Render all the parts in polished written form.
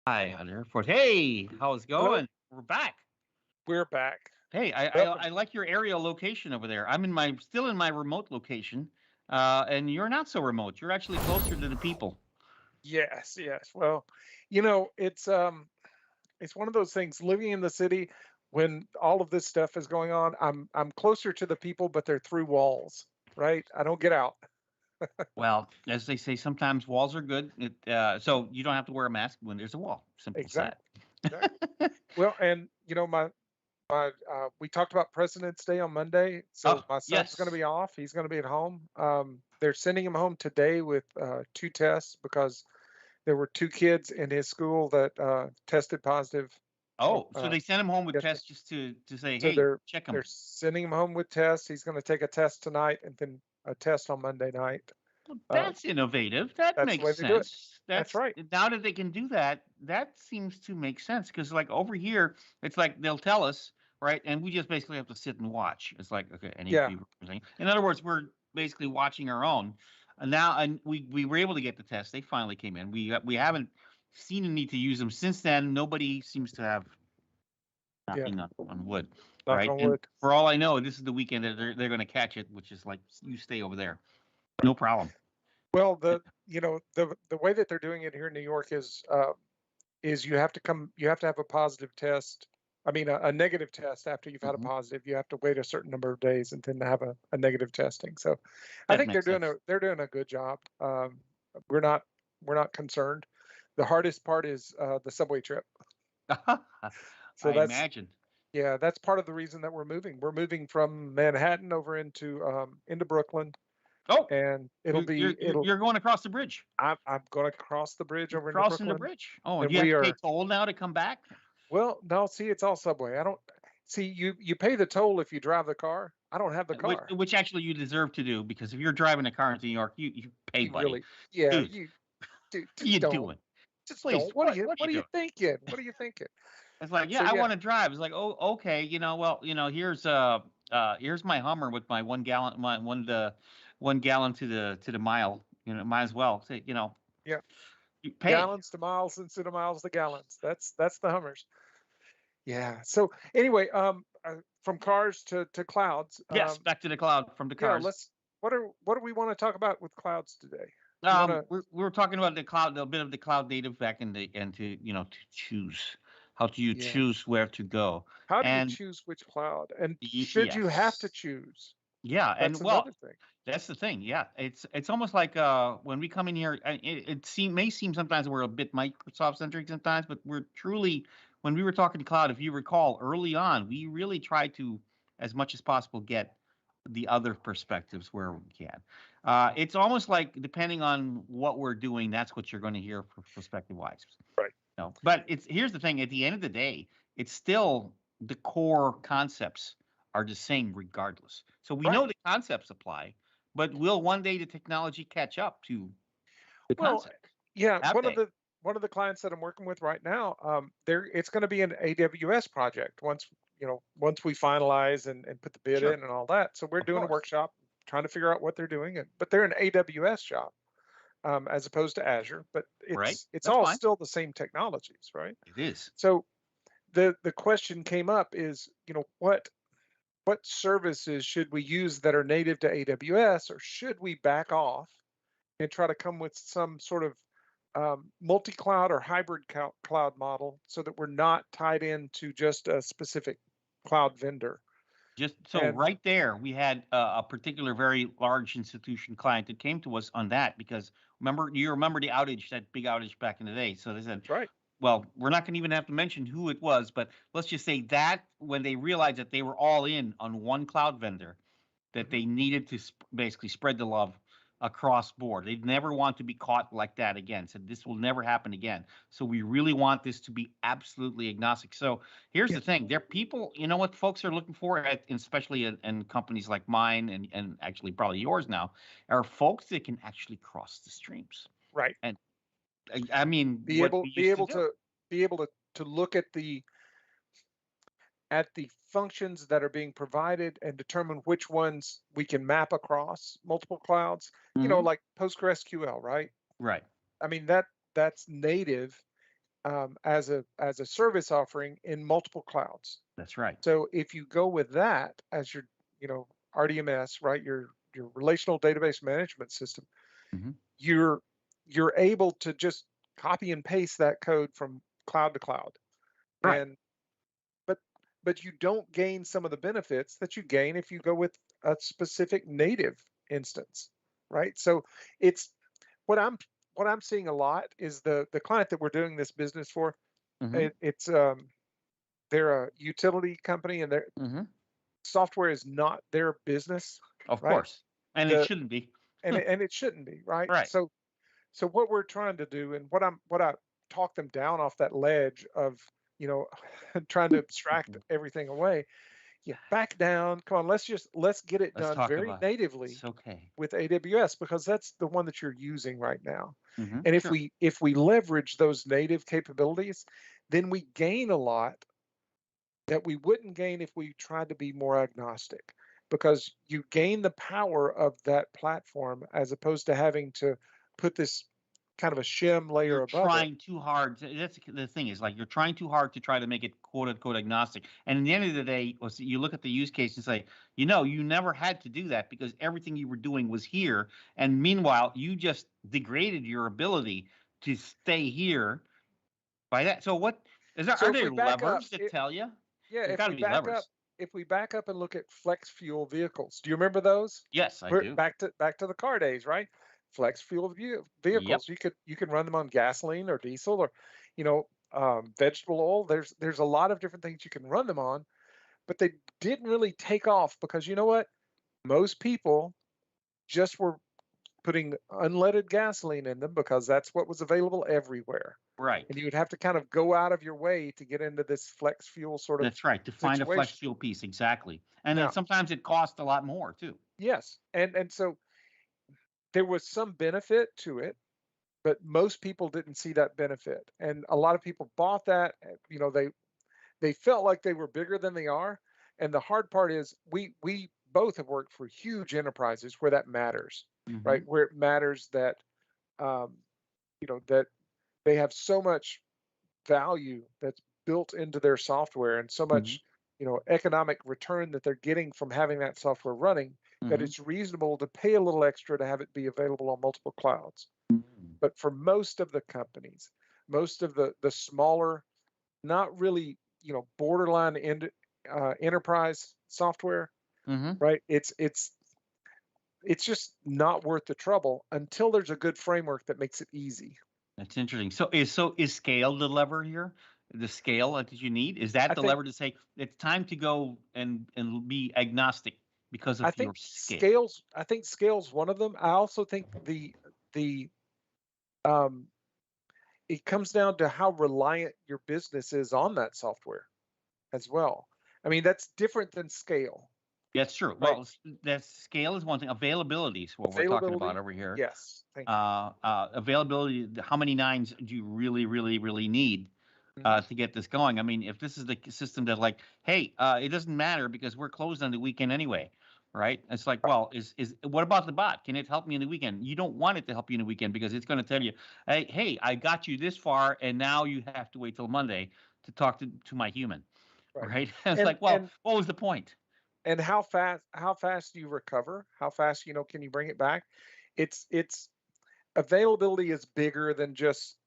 Hi, on airport. Hey, how's it Hello, going? We're back. we're back. Hey, I Welcome. like your aerial location over there. I'm in my still in my remote location, and you're not so remote. You're actually closer to the people. Yes, yes. Well, it's one of those things living in the city when all of this stuff is going on. I'm closer to the people, but they're through walls, right? I don't get out. Well, as they say, sometimes walls are good. So you don't have to wear a mask when there's a wall. Simple as that. Exactly. Exactly. Well, and my we talked about President's Day on Monday, so Oh, my son's going to yes. be off. He's going to be at home. They're sending him home today with two tests because there were two kids in his school that tested positive. Oh, Oh, so they sent him home with yesterday. tests just to say, So hey, they're check they're him. sending him home with tests. He's going to take a test tonight and then a test on Monday night. Well, Uh, that's innovative. That that's the makes way they do it. sense. That's That's right. now that they can do that, that seems to make sense because like over here, it's like they'll tell us, right? And we just basically have to sit and watch. It's like, okay, any Yeah, fever or something. In other words, we're basically watching our own. And now and we were able to get the test. They finally came in. We haven't seen a need to use them since then. Nobody seems to have yeah. knocking on wood, Knock right? on And wood. for all I know, this is the weekend that they're going to catch it, which is like you stay over there, no problem. Well, the way that they're doing it here in New York is you have to have a positive test. I mean, a negative test after you've had a Mhm. positive. You have to wait a certain number of days and then have a negative testing. So, I That think makes sense. they're doing a good job. We're not we're not concerned. The hardest part is the subway trip. So I that's imagine. yeah, that's part of the reason that we're moving. We're moving from Manhattan over into Brooklyn, Oh, and it'll you're going across the bridge. I'm going to cross the bridge You're over into crossing the Brooklyn, bridge. Oh, do and you have we to pay are toll now to come back? well. No, see, it's all subway. I don't see you pay the toll if you drive the car. I don't have the car. Which actually you deserve to do because if you're driving a car into New York, you pay, You buddy. really, yeah, Dude, you dude, what are you doing? just Please, don't. What are what are you what are you doing? thinking? What are you thinking? It's like, yeah, So I yeah, want to drive. It's like, oh, okay, well, here's my Hummer with my 1 gallon, my 1 gallon to the mile. Might as well say, yeah, you pay. gallons to miles instead of miles to gallons. That's the Hummers. Yeah. So anyway, from cars to clouds. Yes, back to the cloud from the Yeah. cars. What do we want to talk about with clouds today? You want to? We were talking about the cloud, a bit of the cloud native back in the and to to choose how do you Yeah. choose where to go, How do you and choose which cloud? And should you have to yes, choose? yeah, That's and well, another thing. that's the thing. Yeah, it's almost like when we come in here, may seem sometimes we're a bit Microsoft centric sometimes, but we're truly when we were talking to cloud, if you recall early on, we really tried to as much as possible get the other perspectives where we can. It's almost like depending on what we're doing, that's what you're going to hear for perspective wise. Right. No, but it's here's the thing. At the end of the day, it's still the core concepts are the same regardless. So we know Right. the concepts apply, but will one day the technology catch up to the Well, concept? yeah. Have they? One of the clients that I'm working with right now, there it's going to be an AWS project once we finalize and put the bid in Sure, and all that. So we're of doing a course. workshop trying to figure out what they're doing, but they're an AWS shop as opposed to Azure. But Right? it's That's all fine. still the same technologies, right? It is. So the question came up is, what services should we use that are native to AWS, or should we back off and try to come with some sort of multi-cloud or hybrid cloud model so that we're not tied into just a specific cloud vendor? Just so And right there, we had a particular very large institution client that came to us on that because you remember the outage, that big outage back in the day. So they said, that's right. well, we're not going to even have to mention who it was, but let's just say that when they realized that they were all in on one cloud vendor, that Hmm. they needed to basically spread the love across board. They'd never want to be caught like that again. So this will never happen again. So we really want this to be absolutely agnostic. So here's Yeah. the thing: there are people, you know what folks are looking for, especially in companies like mine and actually probably yours now, are folks that can actually cross the streams. Right. And I mean, what we Be used to able do. to be able to look at the functions that are being provided and determine which ones we can map across multiple clouds, Hmm. like PostgreSQL, right? Right. I mean, that's native as a service offering in multiple clouds. That's right. So if you go with that as your, you know, RDMS, right, your relational database management system, Hmm. you're you're able to just copy and paste that code from cloud to cloud. Right. And but but you don't gain some of the benefits that you gain if you go with a specific native instance, right? So it's what I'm seeing a lot is the client that we're doing this business for. Hmm. It's they're a utility company, and their Hmm. software is not their business, Of right? course. And it The shouldn't be. and it shouldn't be, right? Right. So what we're trying to do, and what I talk them down off that ledge of, you know, trying to abstract everything away. Yeah, back down. Come on, let's get it Let's done talk very about it. natively It's okay. with AWS, because that's the one that you're using right now. Hmm. And Sure. if we leverage those native capabilities, then we gain a lot that we wouldn't gain if we tried to be more agnostic, because you gain the power of that platform as opposed to having to put this kind of a shim layer You're above it. trying too hard that's the thing is like you're trying too hard to try to make it quote unquote agnostic. And in the end of the day, you look at the use case and say, you never had to do that because everything you were doing was here. And meanwhile, you just degraded your ability to stay here by that. So what is there? So Are if we there back up, levers that tell you? yeah, There's got to be levers. if we back up and look at flex fuel vehicles, do you remember those? Yes, I We're do. back to the car days, right? Flex fuel Yep. vehicles. You can run them on gasoline or diesel, or, you know, vegetable oil. There's a lot of different things you can run them on, but they didn't really take off because, you know what? Most people just were putting unleaded gasoline in them because that's what was available everywhere. Right. And you would have to kind of go out of your way to get into this flex fuel sort of That's right. To find a flex situation. fuel piece, exactly. And then Now, sometimes it costs a lot more too. yes, and so there was some benefit to it, but most people didn't see that benefit. And a lot of people bought that, you know, they felt like they were bigger than they are. And the hard part is we both have worked for huge enterprises where that matters, right? Hmm. Where it matters that um, that they have so much value that's built into their software, and so Hmm. much, economic return that they're getting from having that software running, that Hmm. it's reasonable to pay a little extra to have it be available on multiple clouds. But for most of the companies, most of the smaller, not really, borderline enterprise software, Hmm. right? It's just not worth the trouble until there's a good framework that makes it easy. That's interesting. So is scale the lever here? The scale that you need, is that I the think lever to say it's time to go and be agnostic because I of think your scale? scale's one of them. I also think the um it comes down to how reliant your business is on that software as well. I mean, that's different than scale, That's true. right? Well, that scale is one thing. Availability is what we're talking about Availability, over here. yes. Thank you. Availability. How many nines do you really, really, really need Mhm. to get this going? I mean, if this is the system that like, hey, it doesn't matter because we're closed on the weekend anyway, right? It's like, Right, well, is what about the bot? Can it help me in the weekend? You don't want it to help you in the weekend because it's going to tell you, hey, I got you this far, and now you have to wait till Monday to talk to my human, right. right? It's And like, well, and what was the point? and how fast do you recover? How fast, can you bring it back? It's availability is bigger than just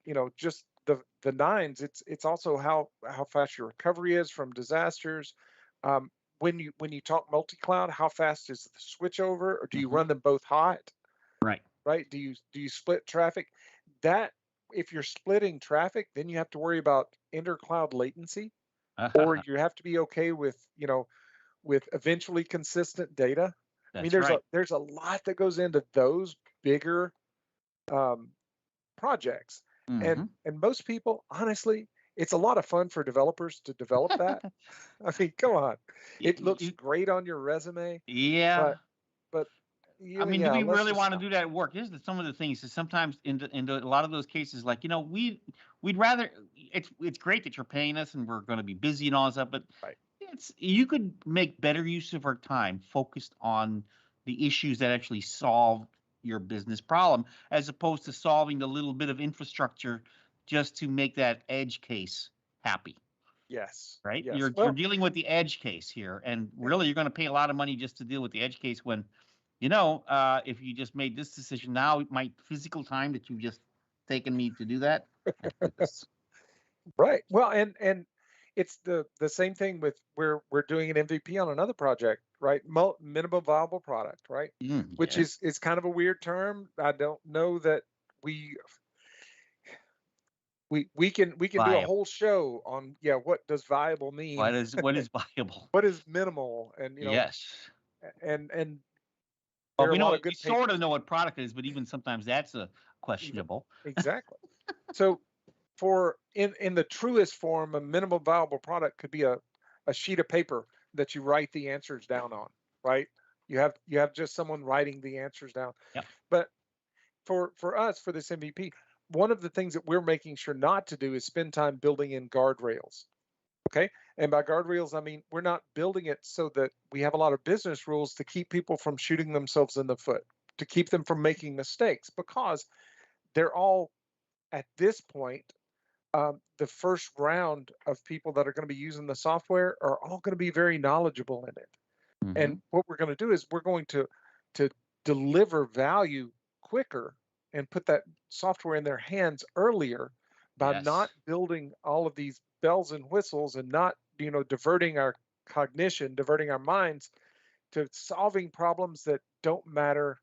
the nines. It's also how fast your recovery is from disasters. When you talk multi-cloud, how fast is the switch over, or do you Hmm. run them both hot? Right. Right? Do you split traffic? That If you're splitting traffic, then you have to worry about inter-cloud latency, or you have to be okay with eventually consistent data. I mean, That's there's a right. there's a lot that goes into those bigger um, projects. and Hmm. and most people, honestly, it's a lot of fun for developers to develop that. I mean, come on, it looks great on your resume, Yeah. but but I mean, do yeah, we let's really just want to stop. do that work? Here's some of the things is sometimes a lot of those cases, like we'd rather it's great that you're paying us and we're going to be busy and all that stuff, but Right, it's you could make better use of our time focused on the issues that actually solve your business problem as opposed to solving the little bit of infrastructure just to make that edge case happy, Yes. right? Yes. You're Well, dealing with the edge case here, and really you're going to pay a lot of money just to deal with the edge case when, if you just made this decision now, my physical time that you've just taken me to do that, I do this. right. Well, and it's the same thing with we're doing an MVP on another project, right? Minimum viable product, right? Which Yes, is kind of a weird term. I don't know that we we can do a viable. whole show on, yeah, what does viable mean? What is viable? What is minimal? And Yes. and Well, there are a we lot know of we good sort of papers. know what product it is, but even sometimes that's Even questionable. exactly. So for in the truest form, a minimum viable product could be a sheet of paper that you write the answers down on, right? You have just someone writing the answers down. Yep. But for us, for this MVP, one of the things that we're making sure not to do is spend time building in guardrails. Okay. And by guardrails, I mean we're not building it so that we have a lot of business rules to keep people from shooting themselves in the foot, to keep them from making mistakes, because they're all at this point, the first round of people that are going to be using the software are all going to be very knowledgeable in it. Hmm. And what we're going to do is we're going to deliver value quicker and put that software in their hands earlier by not Yes. building all of these bells and whistles and not, diverting our cognition, diverting our minds to solving problems that don't matter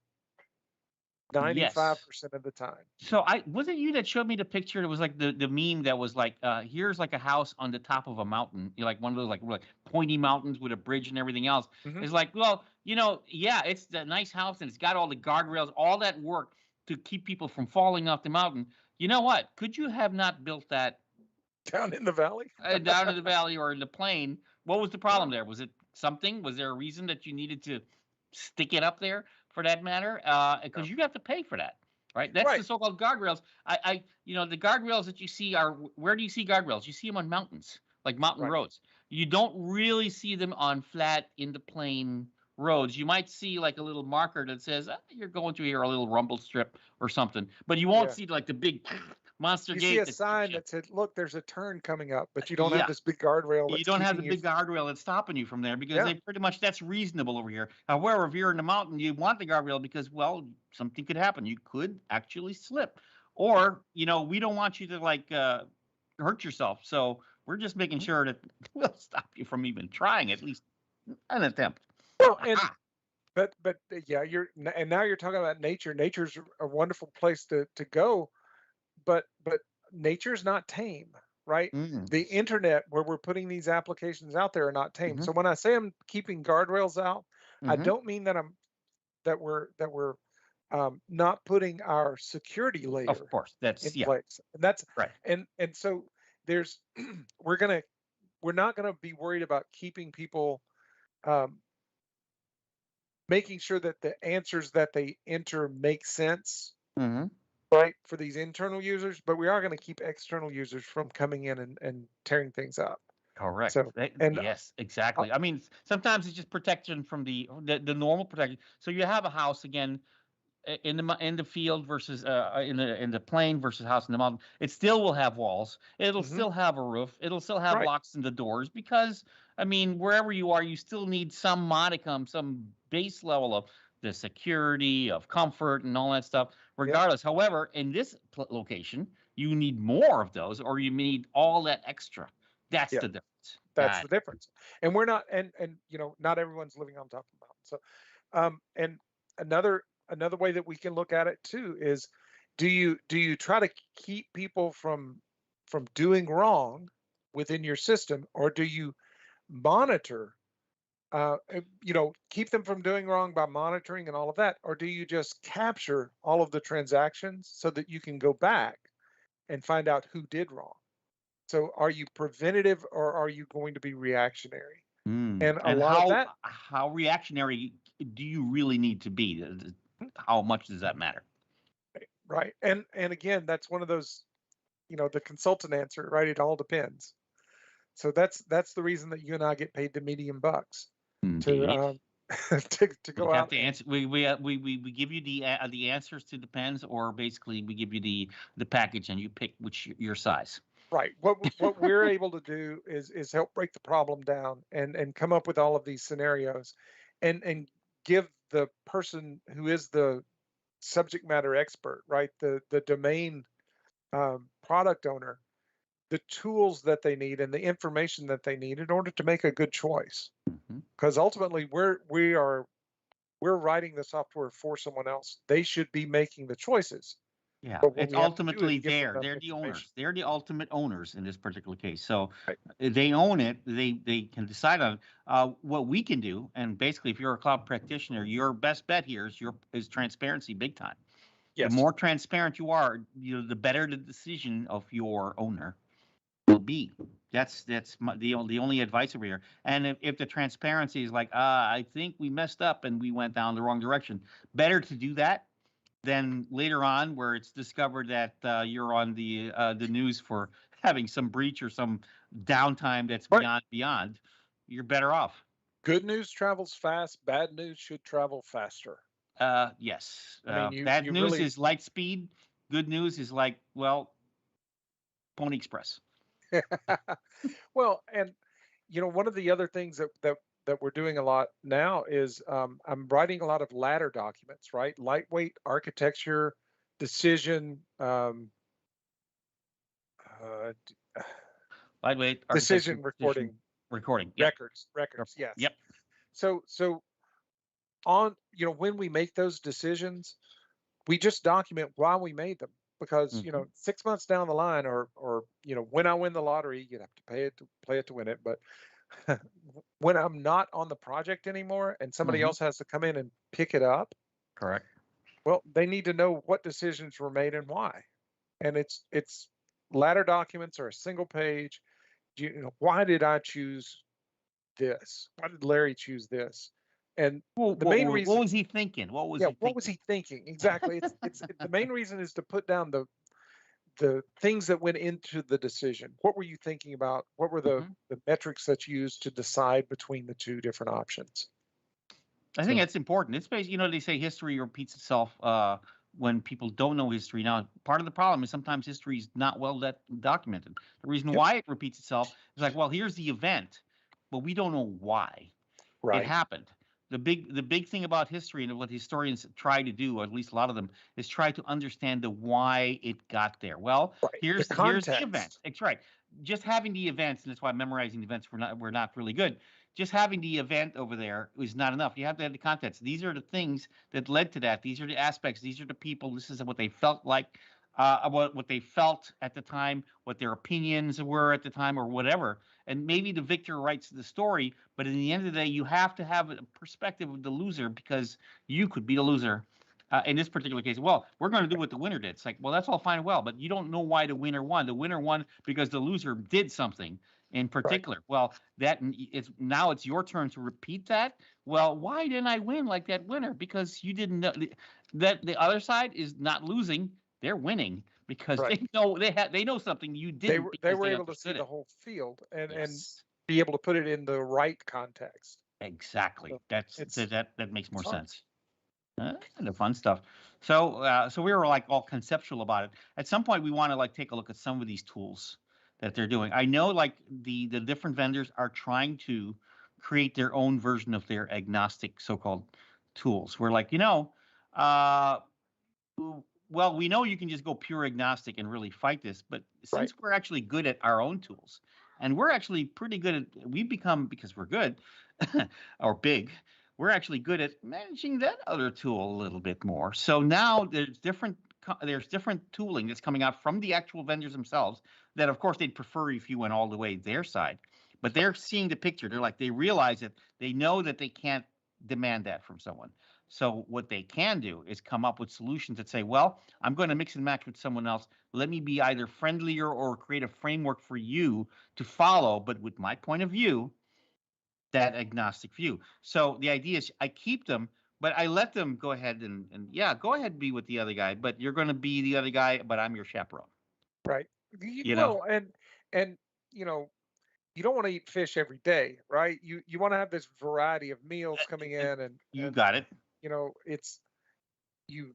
Yes. 95% of the time. So I wasn't you that showed me the picture. It was like the meme that was like, here's like a house on the top of a mountain, like one of those like pointy mountains with a bridge and everything else. Hmm. It's like, well, yeah, it's a nice house and it's got all the guardrails, all that work to keep people from falling off the mountain. You know what? Could you have not built that Down in the valley. down in the valley or in the plain? What was the problem there? Was it something? Was there a reason that you needed to stick it up there for that matter? No. Because you have to pay for that, right? That's Right. the so-called guardrails. The guardrails that you see are where do you see guardrails? You see them on mountains, like mountain Right. roads. You don't really see them on flat in the plain roads. You might see like a little marker that says you're going through here, a little rumble strip or something, but you won't Yeah. see like the big monster You see gate a that keeps sign you. that said, "Look, there's a turn coming up," but you don't have Yeah, this big guardrail you that's don't have the keeping you. big guardrail that's stopping you from there because Yeah. they pretty much that's reasonable over here. However, if you're in the mountain, you want the guardrail because well, something could happen. You could actually slip, or we don't want you to like hurt yourself. So we're just making Mhm. sure that we'll stop you from even trying at least an attempt. Well, and Aha. yeah, and now you're talking about nature. Nature's a wonderful place to go, but nature's not tame, right? Mm. The internet where we're putting these applications out there are not tame. Hmm. So when I say I'm keeping guardrails out, I Hmm. don't mean that we're not putting our security Of layer course, that's in yeah, place. And that's right. and so there's we're not gonna be worried about keeping people, um, making sure that the answers that they enter make sense, Hmm. right, for these internal users, but we are gonna keep external users from coming in and tearing things up. Correct. So, and Yes, uh, exactly. I mean, sometimes it's just protection from the normal protection. So you have a house again in the field versus in the plain versus house in the mountain. It still will have walls. It'll mhm, still have a roof. It'll still have right, locks in the doors because I mean, wherever you are, you still need some modicum, some base level of the security, of comfort, and all that stuff. yep, Regardless, however, in this location, you need more of those, or you need all that extra. That's yeah, the difference. that's Got the difference. And we're not, and not everyone's living on top of the mountain. So, and another way that we can look at it too is, do you try to keep people from doing wrong within your system, or do you monitor, keep them from doing wrong by monitoring and all of that, or do you just capture all of the transactions so that you can go back and find out who did wrong? So are you preventative or are you going to be reactionary? it. And a And lot of that, how reactionary do you really need to be? How much does that matter? right? And again, that's one of those, the consultant answer, right? It all depends. So that's the reason that you and I get paid the medium bucks to Indeed. to We go have out to and answer. We give you the answers to depends, or basically we give you the package and you pick which your size. right. What we're able to do is help break the problem down and come up with all of these scenarios, and give the person who is the subject matter expert, right, the domain product owner, the tools that they need and the information that they need in order to make a good choice. Mhm. Because ultimately, we're writing the software for someone else. They should be making the choices, Yeah, but what it's we have to do is ultimately give them there. enough They're the information. owners. They're the ultimate owners in this particular case. So Right. they own it. They can decide on it. What we can do, and basically, if you're a cloud practitioner, your best bet here is transparency, big time. The Yes. more transparent you are, the better the decision of your owner will be. The only advice over here. And if the transparency is like, I think we messed up and we went down the wrong direction, better to do that than later on where it's discovered that you're on the news for having some breach or some downtime that's Right. beyond. You're better off. Good news travels fast. Bad news should travel faster. Yes. I mean, Bad you news really is light speed. Good news is like, well, Pony Express. well, and one of the other things that we're doing a lot now is I'm writing a lot of ladder documents, right? Lightweight architecture, decision, uh, Lightweight architecture decision position recording recording. Yep. records. Yes. Yep. So on when we make those decisions, we just document why we made them, because Hmm. 6 months down the line, or when I win the lottery, you have to play it to win it. But when I'm not on the project anymore and somebody Hmm. else has to come in and pick it up, Correct. well, they need to know what decisions were made and why. And it's ladder documents are a single page. Why did I choose this? Why did Larry choose this? And the main What reason, was he thinking? What was yeah, he what was thinking? he thinking? Exactly. It's the main reason is to put down the things that went into the decision. What were you thinking about? What were the Hmm. the metrics that you used to decide between the two different options? I think So, that's important. It's basically, they say history repeats itself when people don't know history. Now, part of the problem is sometimes history is not well documented. The reason yep, why it repeats itself is like, well, here's the event, but we don't know why it right, happened. The big thing about history and what historians try to do, or at least a lot of them, is try to understand the why it got there. Well, right. The here's the event. context, It's right. Just having the events, and that's why memorizing the events we're not really good. Just having the event over there is not enough. You have to have the context. These are the things that led to that. These are the aspects. These are the people. This is what they felt like, about what they felt at the time, what their opinions were at the time, or whatever. And maybe the victor writes the story, but in the end of the day, you have to have a perspective of the loser because you could be the loser. In this particular case, well, we're going to do what the winner did. It's like, well, that's all fine and well, but you don't know why the winner won. The winner won because the loser did something in right? particular. Well, it's your turn to repeat that. Well, why didn't I win like that winner? Because you didn't know that the other side is not losing; they're winning because Right. they know something you They didn't were they because were they able to see understood the it. whole field and Yes. be able to put it in the right context. Exactly. So That's it's that makes it's more fun. sense. The fun stuff. So we were like all conceptual about it. At some point, we want to like take a look at some of these tools that they're doing. I know like the different vendors are trying to create their own version of their agnostic so-called tools. We're like, uh, well, we know you can just go pure agnostic and really fight this, but Right. since we're actually good at our own tools, and we're actually pretty good at, we've become because we're good or big, we're actually good at managing that other tool a little bit more. So now there's different tooling that's coming out from the actual vendors themselves that, of course, they'd prefer if you went all the way their side, but they're seeing the picture. They're like they realize it. They know that they can't demand that from someone. So what they can do is come up with solutions that say, well, I'm going to mix and match with someone else. Let me be either friendlier or create a framework for you to follow, but with my point of view, that agnostic view. So the idea is I keep them, but I let them go ahead and yeah, go ahead and be with the other guy, but you're going to be the other guy, but I'm your chaperone. Right. You know? Well, and you know you don't want to eat fish every day, right? You want to have this variety of meals coming in, You and got it. it's you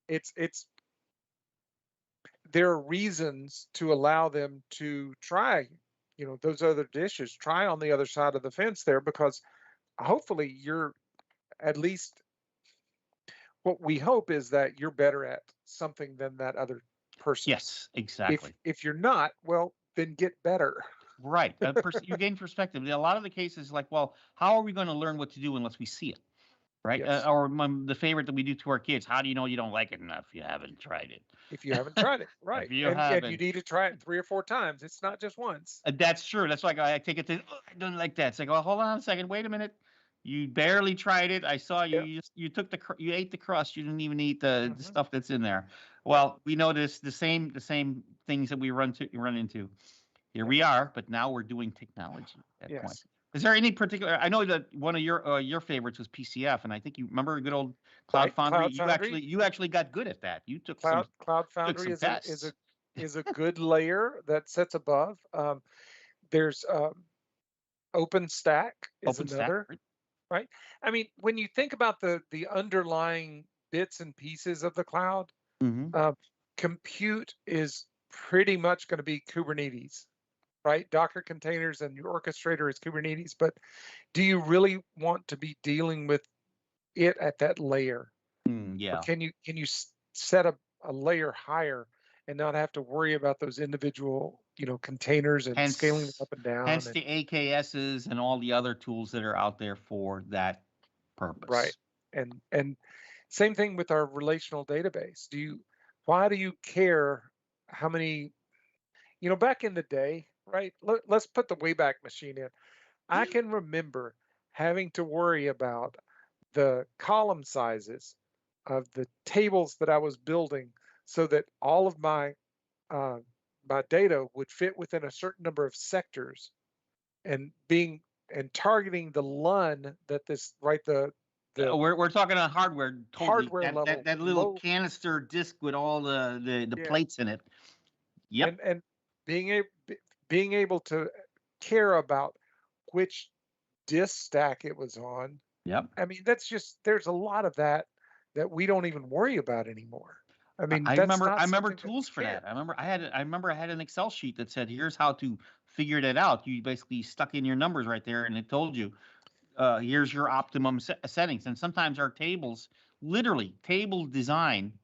it's there are reasons to allow them to try, those other dishes, try on the other side of the fence there, because hopefully you're at least, what we hope is that you're better at something than that other person. Yes, If exactly. if you're not, well, then get better. Right. You gain perspective. A lot of the cases, like, well, how are we going to learn what to do unless we see it? Right. Yes. Or the favorite that we do to our kids. How do you know you don't like it enough? You haven't tried it. If you haven't tried it, If right. you And you haven't, need to try it 3 or 4 times. It's not just once. that's true. That's like I take it to. "Oh, I don't like that." It's like, well, hold on a second. Wait a minute. You barely tried it. I saw you. Yeah. You took you ate the crust. You didn't even eat the Mhm. stuff that's in there. Yep. Well, we notice the same things that we run into. Here Yep. we are, but now we're doing technology at that point. Yes. Is there any particular? I know that one of your favorites was PCF, and I think you remember a good old Cloud Right. Foundry. Cloud You Foundry. actually you actually got good at that. You Cloud took Foundry some is tests. a good layer that sits above. There's OpenStack is OpenStack, another, right? right? I mean, when you think about the underlying bits and pieces of the cloud, Hmm. uh, compute is pretty much going to be Kubernetes, right? Docker containers and your orchestrator is Kubernetes. But do you really want to be dealing with it at that layer? Or Yeah. can you set a layer higher and not have to worry about those individual, containers and scaling them Hence, up and down? hence And the AKSs and all the other tools that are out there for that right. purpose. And same thing with our relational database. Why do you care how many, back in the day, right? Let's put the Wayback Machine in. I can remember having to worry about the column sizes of the tables that I was building, so that all of uh, my data would fit within a certain number of sectors, and targeting the LUN that this, right, the We're talking on hardware totally. hardware That level little low. canister disc with all the Yeah. plates in it. Yep. And being able being able to care about which disk stack it was on. Yep. I mean, there's a lot of that that we don't even worry about anymore. I I mean, I that's remember I not remember something that we tools for care. that. I remember I had an Excel sheet that said, "Here's how to figure that out." You basically stuck in your numbers right there, and it told you, "Here's your optimum settings." And sometimes our tables, literally table design,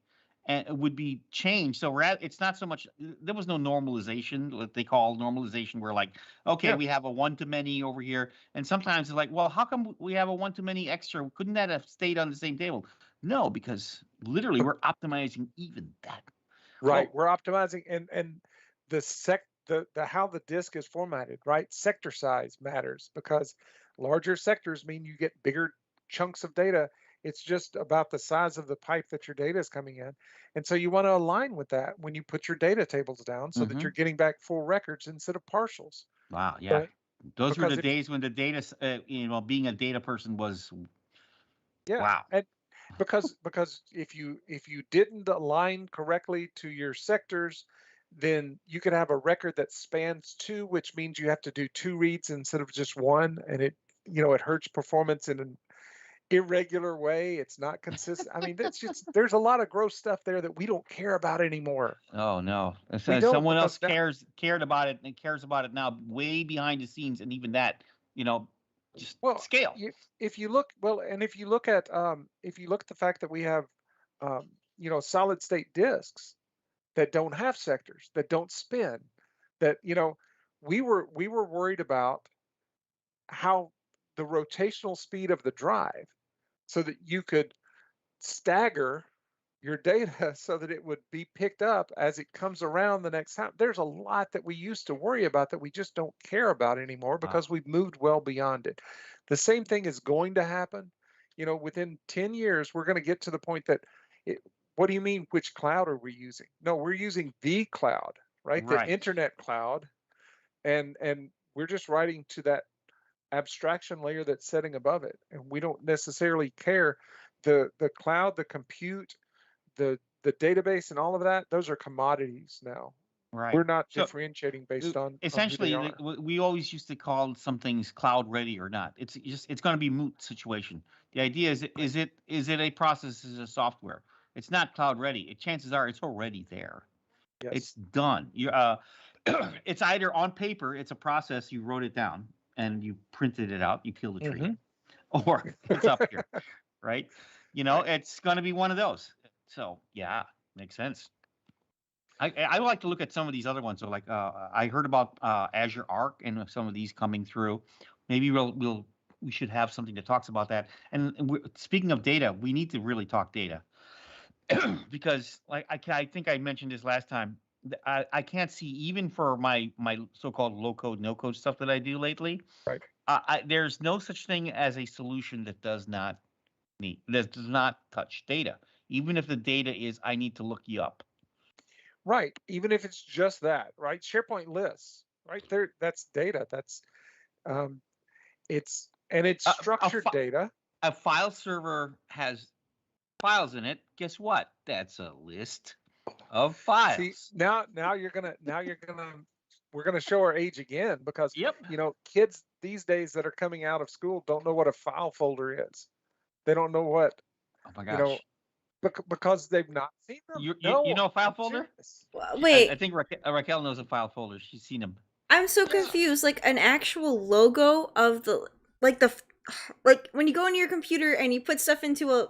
would be changed. So it's not so much. There was no normalization, what they call normalization, where like, okay, Yeah. we have a one to many over here, and sometimes it's like, well, how come we have a one to many extra? Couldn't that have stayed on the same table? No, because literally we're optimizing even that. Right. Well, We're optimizing, and the how the disk is formatted, right? Sector size matters, because larger sectors mean you get bigger chunks of data. It's just about the size of the pipe that your data is coming in. And so you want to align with that when you put your data tables down, so that hmm you're getting back full records instead of partials. wow, yeah, So those were the because if days when the data, being a data person was yeah, wow. and because if you didn't align correctly to your sectors, then you could have a record that spans two, which means you have to do two reads instead of just one, and it hurts performance in an irregular way. It's not consistent. I mean, there's a lot of gross stuff there that we don't care about anymore. Oh no! We don't, Someone because else now, cared about it and cares about it now, way behind the scenes, and even that, you know, just well, scale. if you look, well, and if you look at the fact that we have solid state disks that don't have sectors, that don't spin, that we were worried about how the rotational speed of the drive, so that you could stagger your data so that it would be picked up as it comes around the next time. There's a lot that we used to worry about that we just don't care about anymore, Wow. because we've moved well beyond it. The same thing is going to happen. Within 10 years, we're going to get to the point that what do you mean, which cloud are we using? No, we're using the cloud, right? The Right. internet cloud. And we're just writing to that abstraction layer that's setting above it. And we don't necessarily care. The cloud, the compute, the database, and all of that, those are commodities now. Right. We're not So differentiating based on who they essentially, are. we always used to call some things cloud ready or not. It's going to be moot situation. The idea is Right. is it a process, is a software? It's not cloud ready. Chances are it's already there. It's Yes. done. It's either on paper, it's a process, you wrote it down and you printed it out, you killed a tree, Hmm. or it's up here, right? Right. It's going to be one of those. So yeah, makes sense. I like to look at some of these other ones. So like I heard about Azure Arc and some of these coming through. Maybe we should have something that talks about that. And speaking of data, we need to really talk data because like I think I mentioned this last time. I can't see even for my so-called low code no code stuff that I do lately. Right. There's no such thing as a solution that does not touch data. Even if the data is I need to look you up. Right. Even if it's just that, right? SharePoint lists, right there. That's data. That's um, it's A, a, structured fi- data. a file server has files in it. Guess what? That's a list of See, files. now we're gonna show our age again because Yep. kids these days that are coming out of school don't know what a file folder is. They don't know what Oh my you know gosh. because they've not seen them. You No, know a file I'm folder? serious. I Wait, think Raquel knows a file folder. She's seen them. I'm so Yeah. confused. Like an actual logo of the like when you go into your computer and you put stuff into a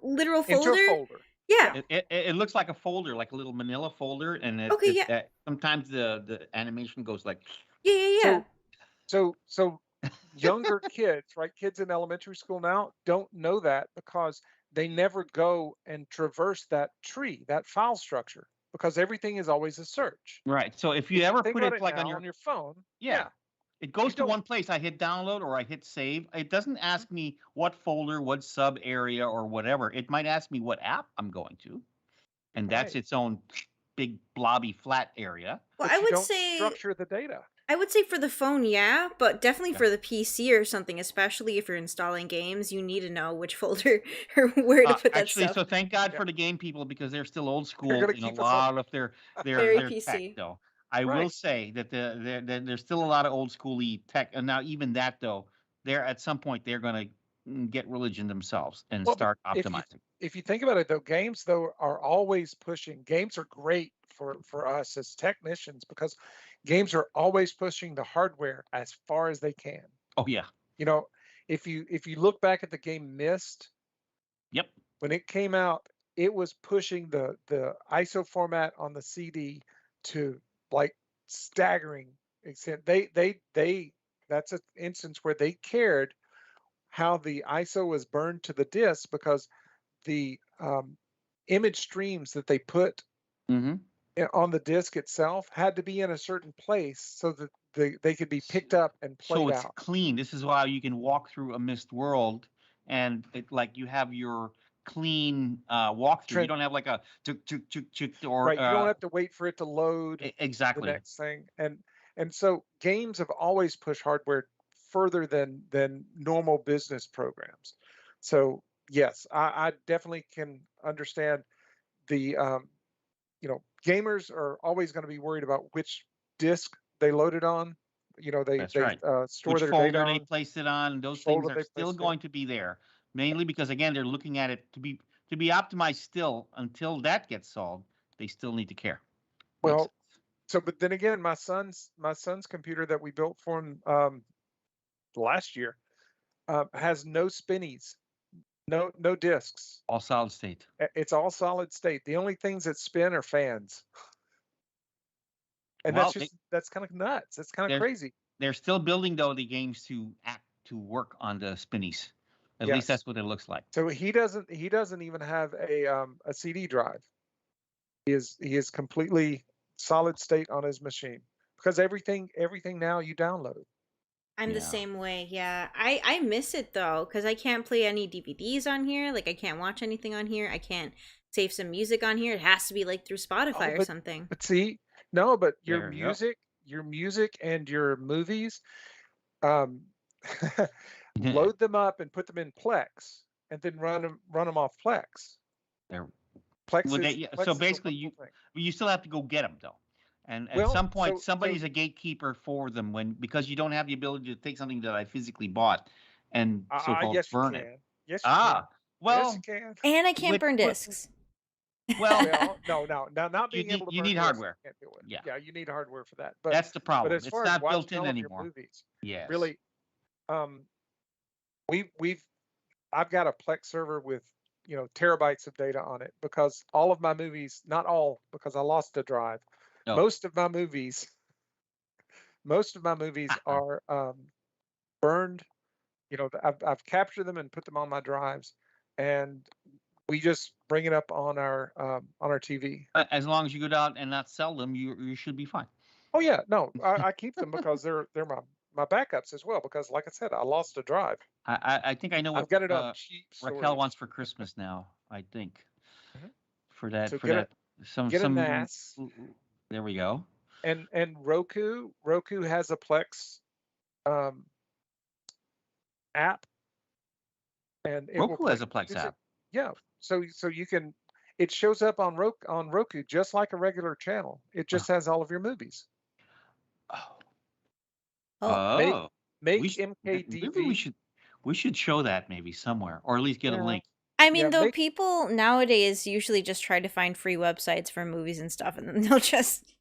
literal Into a folder? folder. Yeah. Yeah. It looks like a folder, like a little Manila folder, and Okay, yeah. sometimes the animation goes like, Yeah, yeah, yeah. So so younger kids, right? Kids in elementary school now don't know that because they never go and traverse that tree, that file structure, because everything is always a search. right. So if you If you ever think put about it it like on now your on your phone, yeah, yeah, it you goes to don't. one place. I hit download or I hit save. It doesn't ask me what folder, what sub area, or whatever. It might ask me what app I'm going to, and that's Right. its own big blobby flat area. Well, But you don't structure the data. I would say for the phone, yeah, but definitely Yeah. for the PC or something, especially if you're installing games, you need to know which folder or where to put that Actually, stuff. so thank God Yeah. for the game people because they're still old They're school gonna in a keep us on. lot of Very their tech. PC. Though I will Right. say that there's still a lot of old schooly tech, and now even that though, they're at some point they're going to get religion themselves and Well, but start if you optimizing. if you think about it though, games though are always pushing. Games are great for us as technicians because games are always pushing the hardware as far as they can. Oh yeah, You know, if you look back at the game Myst, yep, when it came out, it was pushing the ISO format on the CD to like staggering extent. They that's an instance where they cared how the ISO was burned to the disk because the image streams that they put mm-hmm. on the disk itself had to be in a certain place so that they could be picked up and So played it's out. clean. This is why you can walk through a mist world, and like you have your clean walkthrough. You Trend, don't have like a or right? You don't have to wait for it to load the exactly. next thing. And so games have always pushed hardware further than normal business programs. So yes, I definitely can understand the gamers are always going to be worried about which disk they loaded on. They That's right. store Which their data folder they on, placed it on, which those things folder are they still placed it in. going to be there. Mainly because again, they're looking at it to be optimized still until that gets solved. They still need to care. Makes Well, so but then again, my son's computer that we built for him last year has no spinnies, no disks. all solid state. It's all solid state. The only things that spin are fans, and Well, that's kind of nuts. That's kind of they're crazy. they're still building though the games to work on the spinnies. At least Yes. that's what it looks like. So he doesn't even have a CD drive. He is completely solid state on his machine because everything now you download. I'm the Yeah. same way. Yeah. I miss it though cuz I can't play any DVDs on here. Like I can't watch anything on here. I can't save some music on here. It has to be like through Oh, Spotify or but something. but see, no, but your There you go. music and your movies, um, load them up and put them in Plex, and then run them off Plex. There. Plex Well, is so Plex is a basically wonderful thing. you still have to go get them though, And at Well, some point, so somebody's a gatekeeper for them because you don't have the ability to take something that I physically bought and so-called yes, you burn it. can. Yes, you can. Ah, Yes, you well, can. And I can't with burn discs. well, Well, no, now not you being able to you burn need discs, hardware. you can't do it. Yeah, Yeah, you need hardware for that. that's the But problem. as It's far as not built watching in all of your anymore. movies, Yes. really, um, we've I've got a Plex server with terabytes of data on it because all of my movies, not all, because I lost a drive. No. Most of my movies are burned. I've captured them and put them on my drives, and we just bring it up on our TV. As long as you go down and not sell them, you should be fine. Oh yeah, no, I keep them because they're my backups as well. Because like I said, I lost a drive. I think I know I've what got it on cheap Raquel wants storage. for Christmas now. I think Mhm. for that So for get that get a some NAS, there we go. and Roku has a Plex um, app, and it will Roku play has a Plex music. app. Yeah, so you can. It shows up on Roku just like a regular channel. It just has all of your movies. Oh. Oh, Make Oh, make maybe MKDV. we should show that maybe somewhere, or at least get a Yeah, link. I yeah. mean, though, people nowadays usually just try to find free websites for movies and stuff, and then they'll just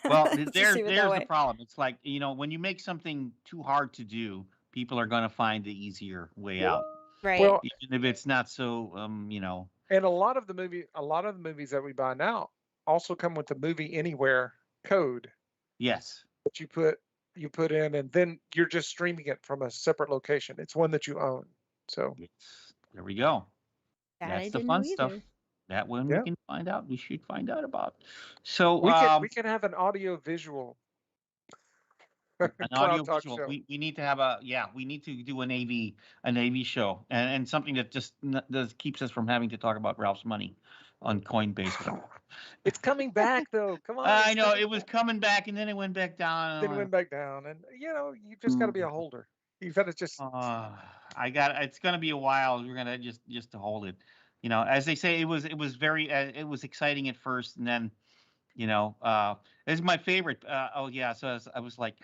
Well, let's just leave it that there's the way. problem. It's like, when you make something too hard to do, people are going to find the easier way out, Right. Well, even if it's not so, and a lot of the movies that we buy now also come with the Movie Anywhere code yes. that you put in, and then you're just streaming it from a separate location. It's one that you own. So Yes. There we go. That I That's the didn't fun know stuff. either. That one we yeah, can find out. We should find out about. So, we can have an audio visual an audio Cloud Talk visual. show. We need to have we need to do an AV show and something that just does keeps us from having to talk about Ralph's money on Coinbase. It's coming back though. Come on, I it's know coming it was back. coming back and then it went back down. Then it went back down, and you just got to be a holder. You've got to just It's going to be a while. We're going to just to hold it. As they say, it was very it was exciting at first, and then this is my favorite. Oh yeah, so I was like,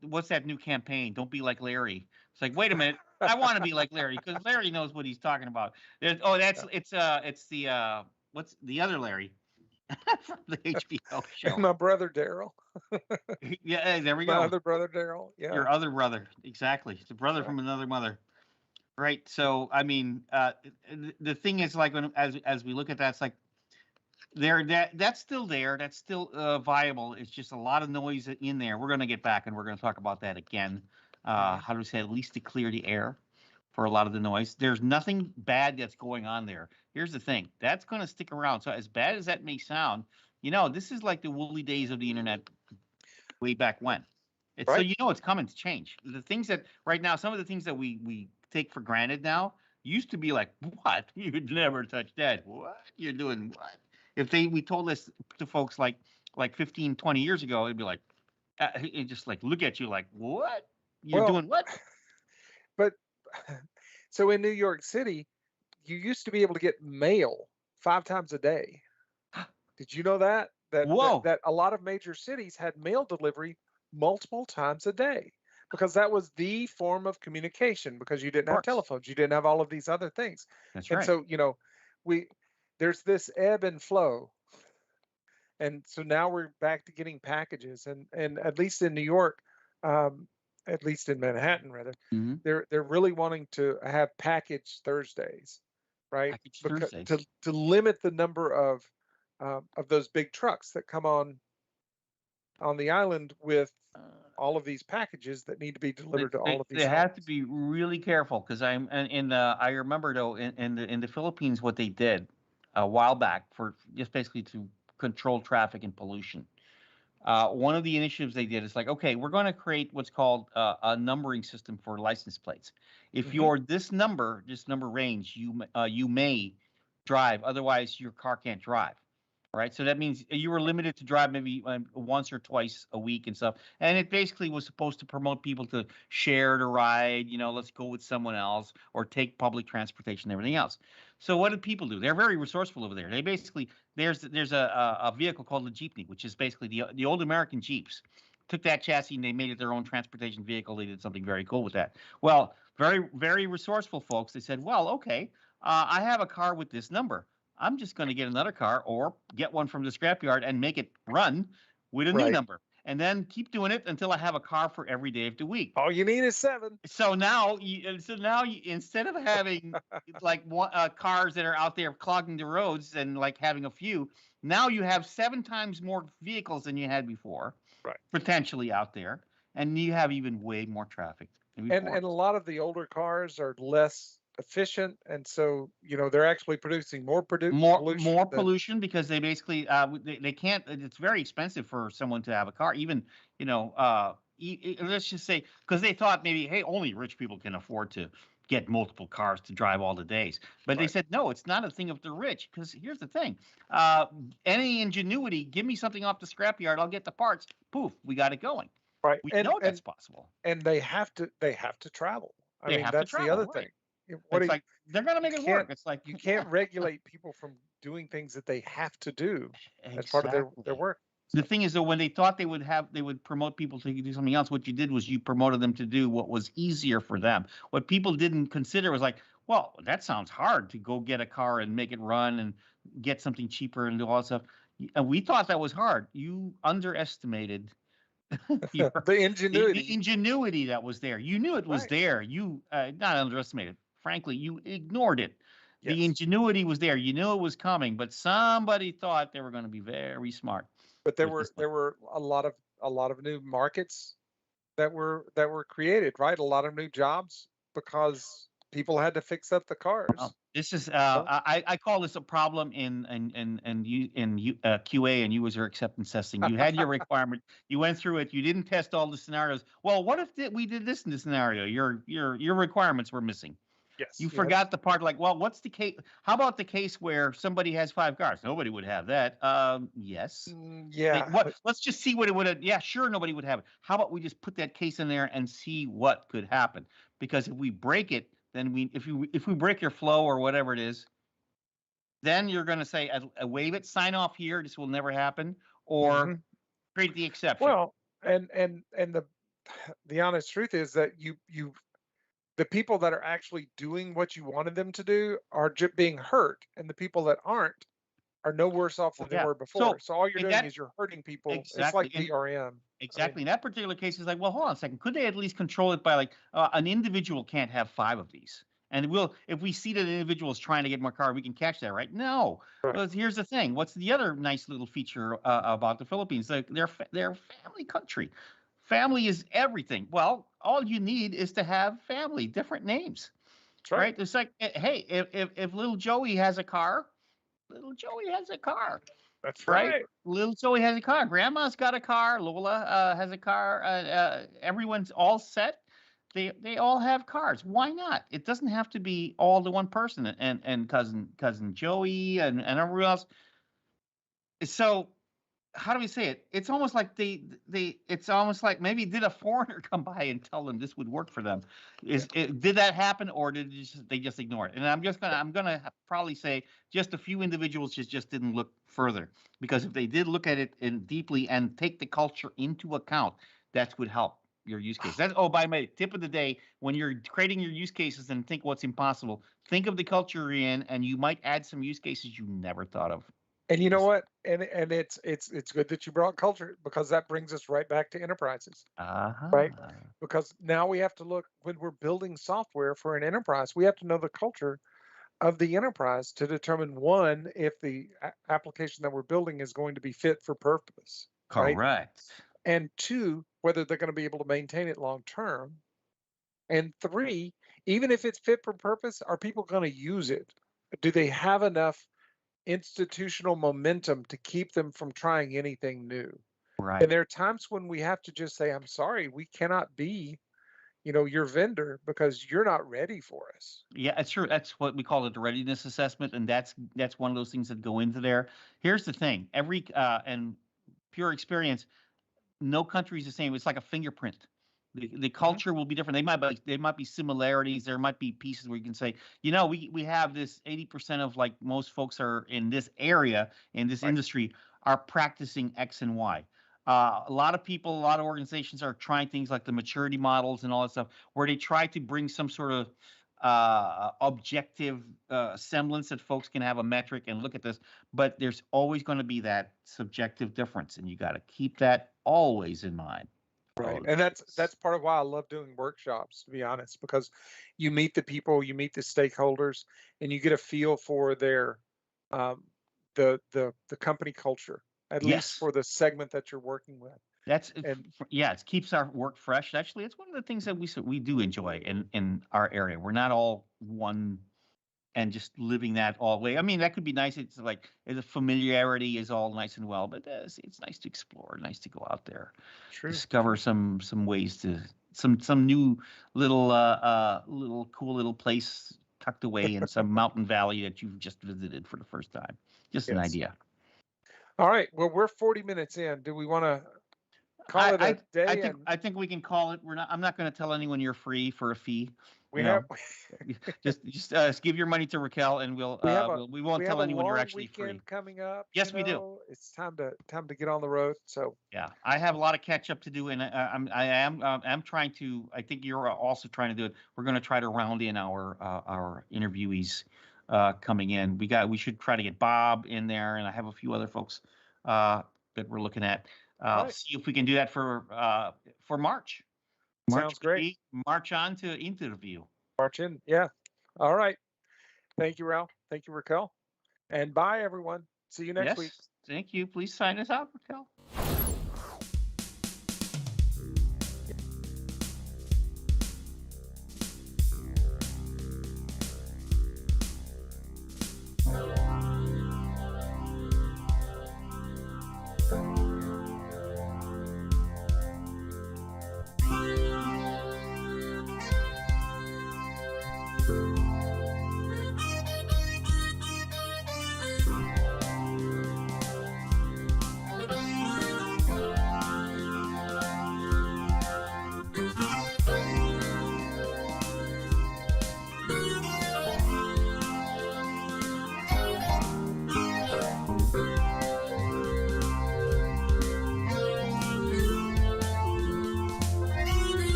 what's that new campaign? Don't be like Larry. It's like, wait a minute, I want to be like Larry because Larry knows what he's talking about. It's the what's the other Larry from the HBO show. my brother Daryl. Yeah, there we My go. other brother Daryl. Yeah. Your other brother, exactly. It's a brother Right. from another mother. Right. So I mean, the thing is, like, as we look at that, it's like that's still there. That's still viable. It's just a lot of noise in there. We're going to get back and we're going to talk about that again. How do we say, at least to clear the air for a lot of the noise. There's nothing bad that's going on there. Here's the thing, that's going to stick around. So as bad as that may sound, this is like the woolly days of the internet way back when. So Right. it's coming to change. The things that right now, some of the things that we take for granted now used to be like, what? You would never touch that. What? You're doing what? If we told this to folks like 15, 20 years ago, it'd be like, it just like look at you like, what? You're doing what? But so in New York City, you used to be able to get mail 5 times a day. Did you know that? Whoa. That a lot of major cities had mail delivery multiple times a day because that was the form of communication because you didn't have telephones, you didn't have all of these other things. That's and right. so, there's this ebb and flow. And so now we're back to getting packages and at least in New York, at least in Manhattan rather, they're really wanting to have package Thursdays, right? Package Thursdays. To limit the number of those big trucks that come on the island with all of these packages that need to be delivered to all of these. They have to be really careful because I remember though in the Philippines what they did a while back for just basically to control traffic and pollution. One of the initiatives they did is like, okay, we're going to create what's called a numbering system for license plates. If you're this number range, you may drive. Otherwise, your car can't drive. right? So that means you were limited to drive maybe once or twice a week and stuff. And it basically was supposed to promote people to share the ride, let's go with someone else or take public transportation and everything else. So what did people do? They're very resourceful over there. They basically there's a vehicle called the Jeepney, which is basically the old American Jeeps. Took that chassis and they made it their own transportation vehicle. They did something very cool with that. Well, very, very resourceful folks. They said, well, okay, I have a car with this number. I'm just going to get another car or get one from the scrapyard and make it run with a new Right. number, and then keep doing it until I have a car for every day of the week. All you need is 7. So now, instead of having like cars that are out there clogging the roads and like having a few, now you have 7 times more vehicles than you had before, Right. potentially out there, and you have even way more traffic than And before. a lot of the older cars are less efficient, and so they're actually producing more pollution. More pollution because they basically they can't. It's very expensive for someone to have a car. Even let's just say because they thought maybe hey only rich people can afford to get multiple cars to drive all the days. But they Right. said no, it's not a thing of the rich because here's the thing: any ingenuity, give me something off the scrapyard, I'll get the parts. Poof, we got it going. Right. We And know that's possible. they have to travel. I They mean, have to that's the travel, other right? thing. What It's do like they're gonna make you it can't work. It's like you can't regulate people from doing things that they have to do as part of their exactly. work. The So, thing is, though, when they thought they would promote people to do something else, what you did was you promoted them to do what was easier for them. What people didn't consider was like, well, that sounds hard to go get a car and make it run and get something cheaper and do all that stuff. And we thought that was hard. You underestimated your, the the ingenuity. ingenuity that was there. You knew it was Right. there. You not underestimated. Frankly, you ignored it. The Yes. ingenuity was there. You knew it was coming, but somebody thought they were going to be very smart But there with were this one. there were a lot of new markets that were created, right? A lot of new jobs because people had to fix up the cars. This is So, I call this a problem in QA and user acceptance testing. You had your requirement, you went through it, you didn't test all the scenarios. Well, what if we did this in the scenario? Your requirements were missing. yes, You you had forgot the part like, well, what's the case? How about the case where somebody has 5 cars? Nobody would have that. Yes. yeah, What? Let's just see what it would have. Yeah, sure, nobody would have it. How about we just put that case in there and see what could happen? Because if we break it, then if we break your flow or whatever it is, then you're going to say waive it, sign off here. This will never happen, or hmm create the exception. Well, and the honest truth is that the people that are actually doing what you wanted them to do are just being hurt, and the people that aren't are no worse off than they Yeah. were before. So So all you're in doing that is you're hurting people. It's exactly, like DRM. I mean, exactly. In that particular case, it's like, well, hold on a second. Could they at least control it by like an individual can't have 5 of these? And if we see that an individual is trying to get more car, we can catch that, right? No. right. Well, here's the thing. What's the other nice little feature about the Philippines? They're family country. Family is everything. Well, all you need is to have family, different names, That's right. right? It's like, hey, if little Joey has a car, little Joey has a car, That's right? right. Little Joey has a car. Grandma's got a car. Lola has a car. Everyone's all set. They all have cars. Why not? It doesn't have to be all the one person and cousin Joey and everyone else. So how do we say it? It's almost like it's almost like maybe did a foreigner come by and tell them this would work for them? Yeah. Did that happen or did they just ignore it? And I'm gonna probably say just a few individuals just didn't look further, because if they did look at it in deeply and take the culture into account, that would help your use case. That's by the way, tip of the day: when you're creating your use cases and think what's impossible, think of the culture you're in, and you might add some use cases you never thought of. And you know Just what? And it's good that you brought culture, because that brings us right back to enterprises, right? uh-huh. Because now we have to look, when we're building software for an enterprise, we have to know the culture of the enterprise to determine, one, if the application that we're building is going to be fit for purpose, right? Correct. And two, whether they're going to be able to maintain it long term. And three, even if it's fit for purpose, are people going to use it? Do they have enough institutional momentum to keep them from trying anything new? Right. And there are times when we have to just say, I'm sorry, we cannot be your vendor because you're not ready for us. Yeah, it's true. That's what we call it, the readiness assessment, and that's one of those things that go into there. Here's the thing: every and pure experience, no country is the same. It's like a fingerprint. The culture will be different. They might be similarities. There might be pieces where you can say, we have this 80% of like most folks are in this area in this Right. industry are practicing X and Y. A lot of people, a lot of organizations are trying things like the maturity models and all that stuff, where they try to bring some sort of objective semblance that folks can have a metric and look at this. But there's always going to be that subjective difference, and you got to keep that always in mind. Right. And that's part of why I love doing workshops, to be honest, because you meet the people, you meet the stakeholders, and you get a feel for their the company culture, at Yes. least for the segment that you're working with. It keeps our work fresh. Actually, it's one of the things that we do enjoy in our area. We're not all one and just living that all the way. I mean, that could be nice. It's like the familiarity is all nice and well, but it's nice to explore, nice to go out there, True. discover some ways to some new little cool little place tucked away in some mountain valley that you've just visited for the first time. Just an idea. All right. Well, we're 40 minutes in. Do we want to call it a day? I think we can call it. I'm not going to tell anyone you're free for a fee. We have just give your money to Raquel, and we won't tell anyone you're actually free. Coming up. Yes, we do. It's time to get on the road. So yeah, I have a lot of catch up to do, and I'm trying to. I think you're also trying to do it. We're going to try to round in our interviewees coming in. We should try to get Bob in there, and I have a few other folks that we're looking at. See if we can do that for March. Sounds great. March on to interview. March in, yeah. All right. Thank you, Ralph. Thank you, Raquel. And bye, everyone. See you next week. Thank you. Please sign us out, Raquel.